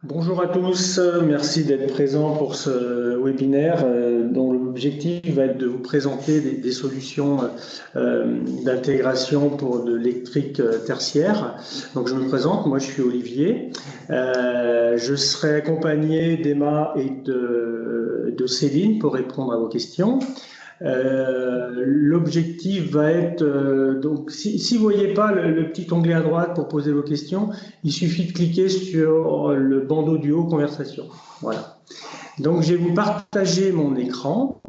Bonjour à tous, merci d'être présents pour ce webinaire dont l'objectif va être de vous présenter des solutions d'intégration pour de l'électrique tertiaire. Donc je me présente, moi je suis Olivier, je serai accompagné d'Emma et de Céline pour répondre à vos questions. L'objectif va être, donc si vous ne voyez pas le petit onglet à droite pour poser vos questions, il suffit de cliquer sur le bandeau du haut conversation. Voilà. Donc je vais vous partager mon écran.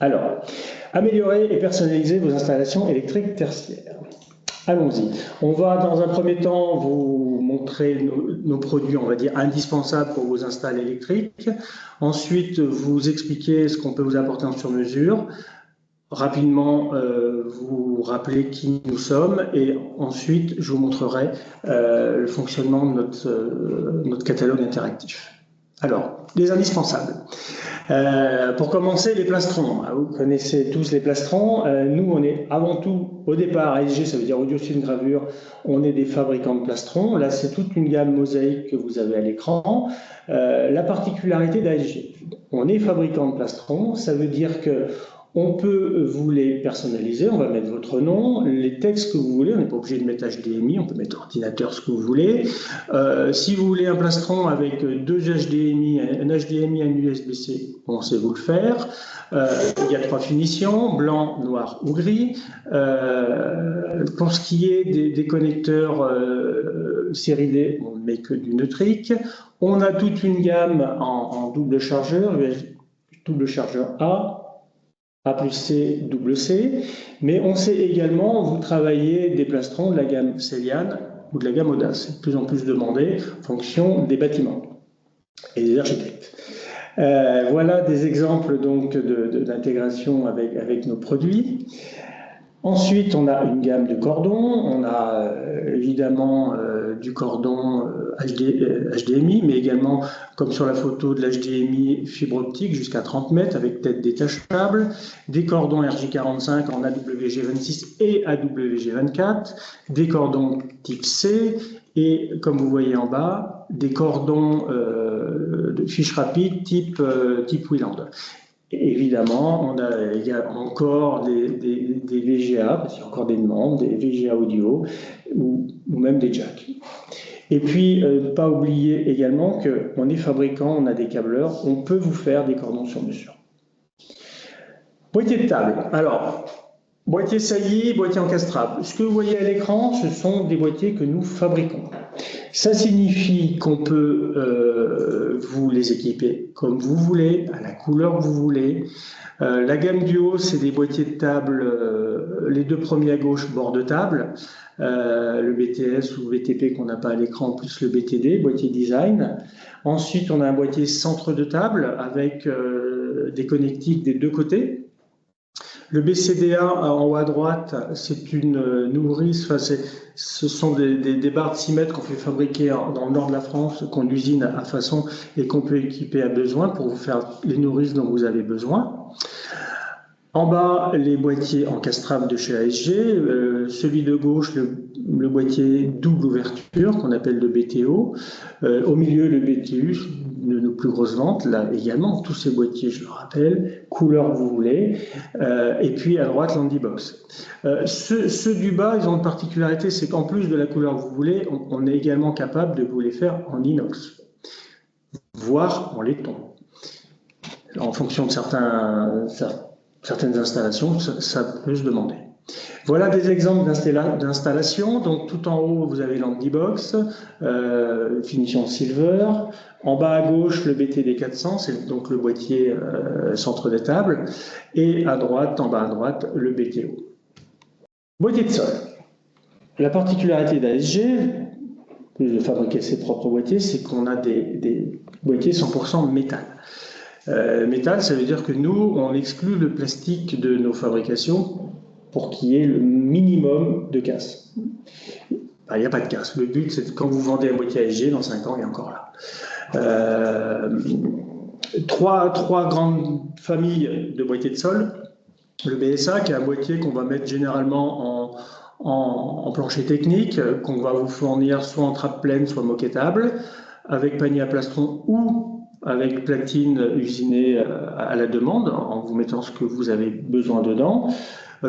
Alors, améliorer et personnaliser vos installations électriques tertiaires. Allons-y. On va dans un premier temps vous montrer nos produits, on va dire, indispensables pour vos installs électriques. Ensuite, vous expliquer ce qu'on peut vous apporter en sur-mesure. Rapidement, vous rappeler qui nous sommes et ensuite, je vous montrerai le fonctionnement de notre catalogue interactif. Alors, les indispensables. Pour commencer, les plastrons. Vous connaissez tous les plastrons. Nous, on est avant tout, au départ, ASG, ça veut dire Audio Film Gravure, on est des fabricants de plastrons. Là, c'est toute une gamme mosaïque que vous avez à l'écran. La particularité d'ASG, on est fabricant de plastrons, ça veut dire que on peut vous les personnaliser, on va mettre votre nom, les textes que vous voulez, on n'est pas obligé de mettre HDMI, on peut mettre ordinateur, ce que vous voulez. Si vous voulez un plastron avec deux HDMI, un HDMI et un USB-C, on sait vous le faire. Il y a trois finitions, blanc, noir ou gris. Pour ce qui est des connecteurs série D, on ne met que du neutrique. On a toute une gamme en double chargeur, double chargeur A plus C, double C, mais on sait également vous travailler des plastrons de la gamme Celian ou de la gamme Audace. C'est de plus en plus demandé en fonction des bâtiments et des architectes. Voilà des exemples donc d'intégration avec nos produits. Ensuite, on a une gamme de cordons. On a évidemment du cordon HDMI, mais également, comme sur la photo, de l'HDMI fibre optique jusqu'à 30 mètres avec tête détachable, des cordons RJ45 en AWG26 et AWG24, des cordons type C et, comme vous voyez en bas, des cordons de fiche rapide type Wieland. Évidemment, il y a encore des VGA, parce qu'il y a encore des demandes, des VGA audio ou même des jacks. Et puis, pas oublier également qu'on est fabricant, on a des câbleurs, on peut vous faire des cordons sur mesure. Boîtier de table. Alors, boîtier saillie, boîtier encastrable. Ce que vous voyez à l'écran, ce sont des boîtiers que nous fabriquons. Ça signifie qu'on peut vous les équiper comme vous voulez, à la couleur que vous voulez. La gamme du haut, c'est des boîtiers de table, les deux premiers à gauche, bord de table, le BTS ou VTP qu'on n'a pas à l'écran, plus le BTD, boîtier design. Ensuite, on a un boîtier centre de table avec des connectiques des deux côtés. Le BCDA en haut à droite, c'est une nourrice, ce sont des barres de 6 mètres qu'on fait fabriquer dans le nord de la France, qu'on usine à façon et qu'on peut équiper à besoin pour vous faire les nourrices dont vous avez besoin. En bas, les boîtiers encastrables de chez ASG, celui de gauche, le boîtier double ouverture qu'on appelle le BTO. Au milieu, le BTU, de nos plus grosses ventes, là également, tous ces boîtiers, je le rappelle, couleur que vous voulez. Et puis à droite, l'handybox. Ceux du bas, ils ont une particularité, c'est qu'en plus de la couleur que vous voulez, on est également capable de vous les faire en inox, voire en laiton. En fonction de certaines installations, ça peut se demander. Voilà des exemples d'installation. Donc tout en haut, vous avez l'handybox, finition silver. En bas à gauche, le BTD 400, c'est donc le boîtier centre des tables. Et à droite, en bas à droite, le BTO. Boîtier de sol. La particularité d'ASG, de fabriquer ses propres boîtiers, c'est qu'on a des boîtiers 100% métal. Métal, ça veut dire que nous, on exclut le plastique de nos fabrications pour qu'il y ait le minimum de casse. Il n'y a pas de casse. Le but, c'est que quand vous vendez un boîtier ASG, dans 5 ans, il est encore là. Trois grandes familles de boîtiers de sol. Le BSA, qui est un boîtier qu'on va mettre généralement en plancher technique, qu'on va vous fournir soit en trappe pleine, soit moquettable. avec panier à plastron ou avec platine usinée à la demande, en vous mettant ce que vous avez besoin dedans.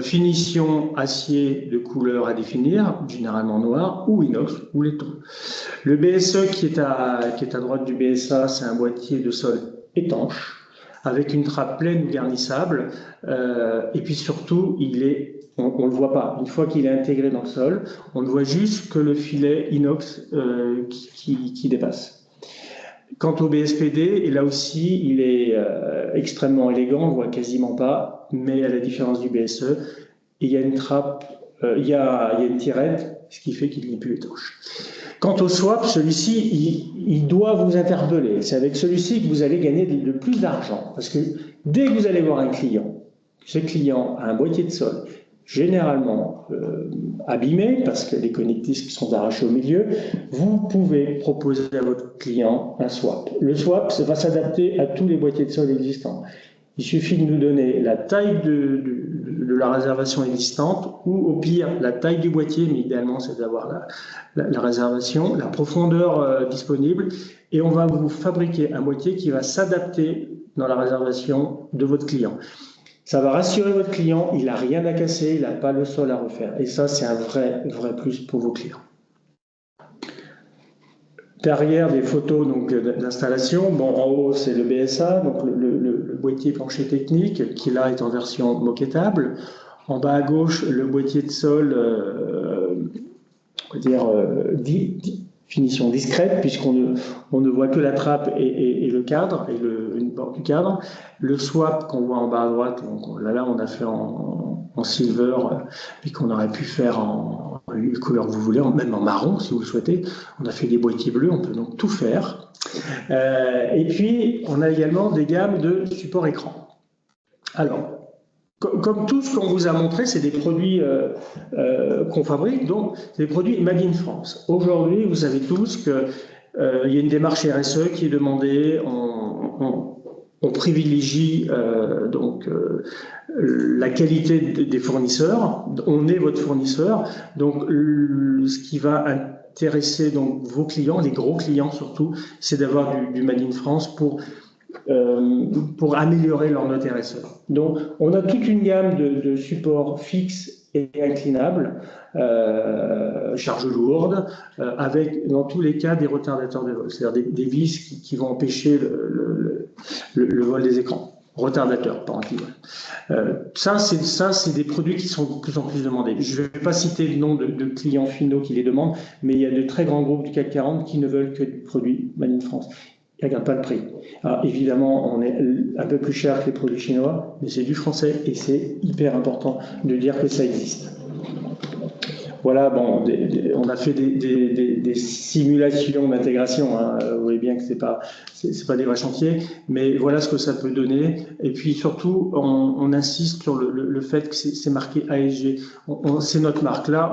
Finition acier de couleur à définir, généralement noir, ou inox, ou laiton. Le BSE qui est à droite du BSA, c'est un boîtier de sol étanche, avec une trappe pleine ou garnissable, et puis surtout, on ne le voit pas. Une fois qu'il est intégré dans le sol, on ne voit juste que le filet inox qui dépasse. Quant au BSPD, et là aussi, il est extrêmement élégant, on ne voit quasiment pas, mais à la différence du BSE, il y a une trappe, il y a une tirette, ce qui fait qu'il n'est plus étanche. Quant au swap, celui-ci, il doit vous interpeller. C'est avec celui-ci que vous allez gagner le plus d'argent. Parce que dès que vous allez voir un client, ce client a un boîtier de sol, généralement abîmé, parce que les connectiques sont arrachés au milieu, vous pouvez proposer à votre client un swap. Le swap, ça va s'adapter à tous les boîtiers de sol existants. Il suffit de nous donner la taille de la réservation existante ou au pire la taille du boîtier, mais idéalement c'est d'avoir la réservation, la profondeur disponible et on va vous fabriquer un boîtier qui va s'adapter dans la réservation de votre client. Ça va rassurer votre client, il n'a rien à casser, il n'a pas le sol à refaire et ça c'est un vrai plus pour vos clients. Derrière des photos d'installation, bon, en haut c'est le BSA, donc le boîtier plancher technique qui là est en version moquettable. En bas à gauche le boîtier de sol, on va dire finition discrète puisqu'on ne voit que la trappe et le cadre et une porte du cadre. Le swap qu'on voit en bas à droite, donc là on a fait en silver et qu'on aurait pu faire en une couleur que vous voulez, même en marron si vous le souhaitez. On a fait des boîtiers bleus, on peut donc tout faire. Et puis, on a également des gammes de support écran. Alors, comme tout ce qu'on vous a montré, c'est des produits qu'on fabrique, donc c'est des produits made in France. Aujourd'hui, vous savez tous qu'il y a une démarche RSE qui est demandée. On privilégie la qualité des fournisseurs. On est votre fournisseur. Donc, ce qui va intéresser donc, vos clients, les gros clients surtout, c'est d'avoir du Made in France pour améliorer leur note RSE. Donc, on a toute une gamme de supports fixes et inclinables, charge lourde, avec dans tous les cas des retardateurs de vol, c'est-à-dire des vis qui vont empêcher le vol des écrans. Retardateurs, pas anti-vol. Ça, c'est des produits qui sont de plus en plus demandés. Je ne vais pas citer le nom de clients finaux qui les demandent, mais il y a de très grands groupes du CAC 40 qui ne veulent que du produit Made in France. Ils ne regardent pas le prix. Alors, évidemment, on est un peu plus cher que les produits chinois, mais c'est du français et c'est hyper important de dire que ça existe. Voilà, bon, on a fait des simulations d'intégration. Hein. Vous voyez bien que c'est pas des vrais chantiers, mais voilà ce que ça peut donner. Et puis surtout, on insiste sur le fait que c'est marqué ASG. C'est notre marque. Là,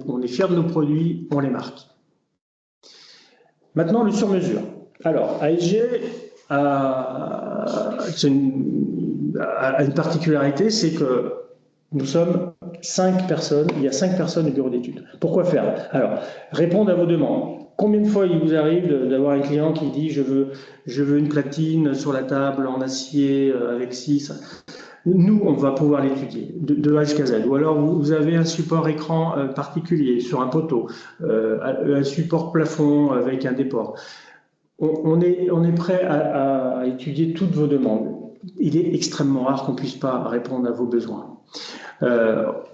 on est fiers de nos produits, on les marque. Maintenant, le sur-mesure. Alors, ASG a une particularité, c'est que nous sommes 5 personnes, il y a 5 personnes au bureau d'études. Pourquoi faire? Alors, répondre à vos demandes. Combien de fois il vous arrive d'avoir un client qui dit je veux une platine sur la table en acier avec 6. Nous, on va pouvoir l'étudier de A jusqu'à Z. Ou alors, vous avez un support écran particulier sur un poteau, un support plafond avec un déport. On est prêt à étudier toutes vos demandes. Il est extrêmement rare qu'on ne puisse pas répondre à vos besoins.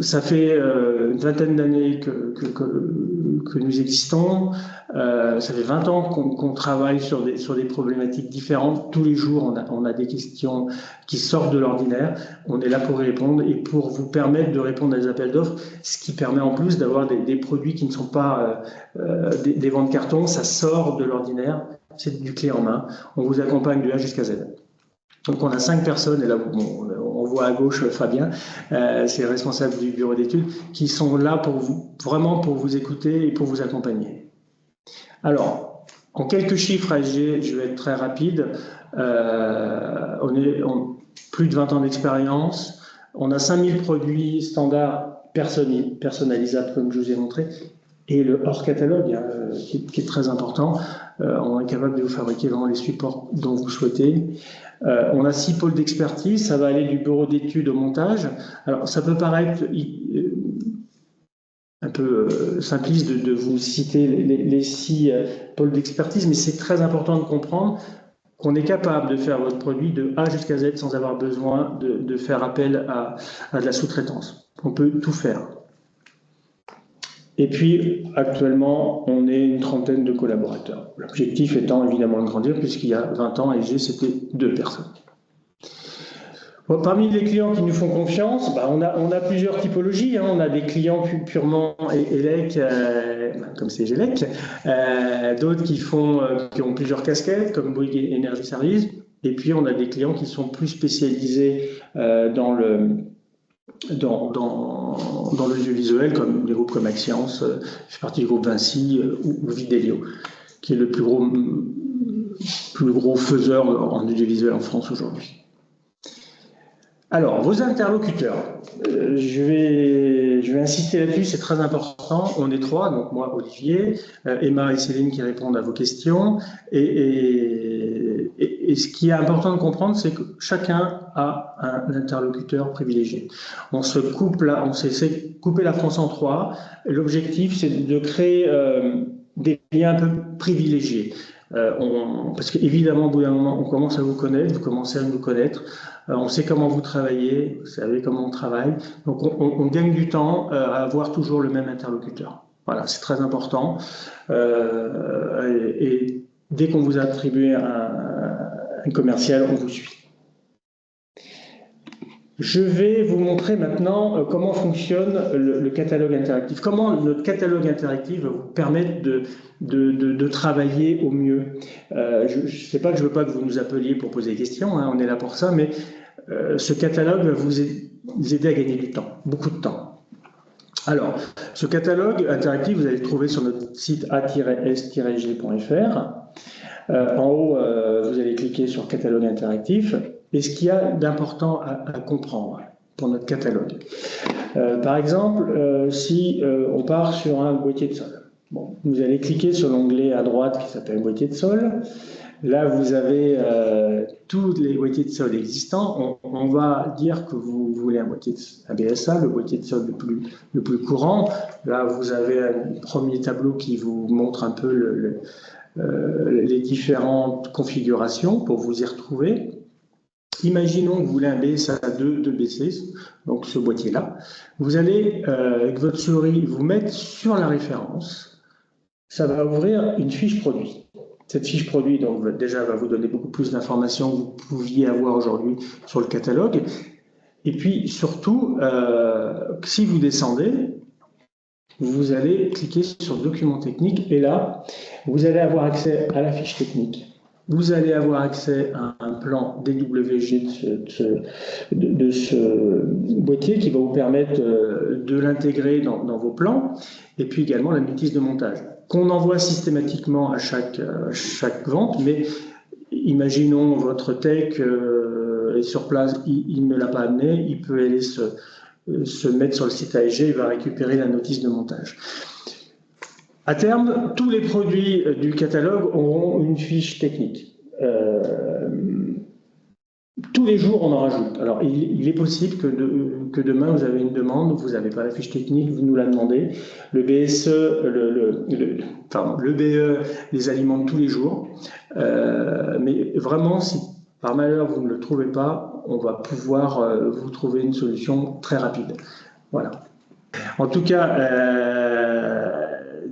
Ça fait une vingtaine d'années que nous existons. Ça fait 20 ans qu'on travaille sur des problématiques différentes. Tous les jours, on a des questions qui sortent de l'ordinaire. On est là pour y répondre et pour vous permettre de répondre à des appels d'offres, ce qui permet en plus d'avoir des produits qui ne sont pas des ventes carton. Ça sort de l'ordinaire. C'est du clé en main. On vous accompagne de A jusqu'à Z. Donc on a 5 personnes, et là on voit à gauche Fabien, c'est le responsable du bureau d'études, qui sont là vraiment pour vous écouter et pour vous accompagner. Alors, en quelques chiffres ASG, je vais être très rapide, on est plus de 20 ans d'expérience, on a 5000 produits standards personnalisables comme je vous ai montré, et le hors catalogue, hein, qui est très important. On est capable de vous fabriquer vraiment les supports dont vous souhaitez. On a 6 pôles d'expertise, ça va aller du bureau d'études au montage. Alors ça peut paraître un peu simpliste de vous citer les 6 pôles d'expertise, mais c'est très important de comprendre qu'on est capable de faire votre produit de A jusqu'à Z sans avoir besoin de faire appel à de la sous-traitance. On peut tout faire. Et puis, actuellement, on est une trentaine de collaborateurs. L'objectif étant évidemment de grandir, puisqu'il y a 20 ans, EG, c'était 2 personnes. Bon, parmi les clients qui nous font confiance, on a plusieurs typologies. Hein. On a des clients purement ELEC, comme c'est EGELEC, d'autres qui ont plusieurs casquettes, comme Bouygues Energy Service. Et puis, on a des clients qui sont plus spécialisés dans l'audiovisuel, comme des groupes comme Axience, je fais partie du groupe Vinci ou Vidélio, qui est le plus gros faiseur en audiovisuel en France aujourd'hui. Alors, vos interlocuteurs, je vais insister là-dessus, c'est très important. On est 3, donc moi, Olivier, Emma et Céline qui répondent à vos questions. Et ce qui est important de comprendre, c'est que chacun a un interlocuteur privilégié. On s'est coupé la France en 3. L'objectif, c'est de créer des liens un peu privilégiés. Parce qu'évidemment, au bout d'un moment, on commence à vous connaître, vous commencez à nous connaître. On sait comment vous travaillez, vous savez comment on travaille. Donc, on gagne du temps à avoir toujours le même interlocuteur. Voilà, c'est très important. Et dès qu'on vous a attribué un commercial, on vous suit. Je vais vous montrer maintenant comment fonctionne le catalogue interactif. Comment notre catalogue interactif va vous permettre de travailler au mieux. Je ne sais pas que je ne veux pas que vous nous appeliez pour poser des questions, hein, on est là pour ça, mais ce catalogue va vous aider à gagner du temps, beaucoup de temps. Alors, ce catalogue interactif, vous allez le trouver sur notre site a-s-g.fr. En haut, vous allez cliquer sur catalogue interactif. Et ce qu'il y a d'important à comprendre pour notre catalogue. Par exemple, si on part sur un boîtier de sol, bon, vous allez cliquer sur l'onglet à droite qui s'appelle boîtier de sol. Là, vous avez tous les boîtiers de sol existants. On va dire que vous voulez un BSA, le boîtier de sol le plus courant. Là, vous avez un premier tableau qui vous montre un peu les différentes configurations pour vous y retrouver. Imaginons que vous voulez un BSA 2 BC, donc ce boîtier-là. Vous allez, avec votre souris, vous mettre sur la référence. Ça va ouvrir une fiche produit. Cette fiche produit, donc, déjà, va vous donner beaucoup plus d'informations que vous pouviez avoir aujourd'hui sur le catalogue. Et puis, surtout, si vous descendez, vous allez cliquer sur Documents techniques. Et là, vous allez avoir accès à la fiche technique. Vous allez avoir accès à un plan DWG de ce boîtier qui va vous permettre de l'intégrer dans vos plans, et puis également la notice de montage qu'on envoie systématiquement à chaque vente, mais imaginons votre tech est sur place, il ne l'a pas amené, il peut aller se mettre sur le site AEG, il va récupérer la notice de montage. À terme, tous les produits du catalogue auront une fiche technique. Tous les jours, on en rajoute. Alors, il est possible que demain, vous avez une demande, vous n'avez pas la fiche technique, vous nous la demandez. Le BSE, le BE les alimente tous les jours. Mais vraiment, si par malheur, vous ne le trouvez pas, on va pouvoir vous trouver une solution très rapide. Voilà. En tout cas,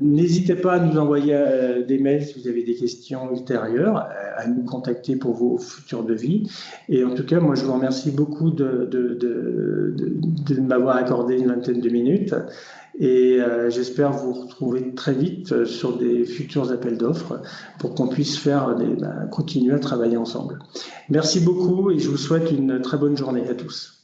n'hésitez pas à nous envoyer des mails si vous avez des questions ultérieures, à nous contacter pour vos futurs devis. Et en tout cas, moi, je vous remercie beaucoup de m'avoir accordé une vingtaine de minutes. Et j'espère vous retrouver très vite sur des futurs appels d'offres pour qu'on puisse continuer à travailler ensemble. Merci beaucoup et je vous souhaite une très bonne journée à tous.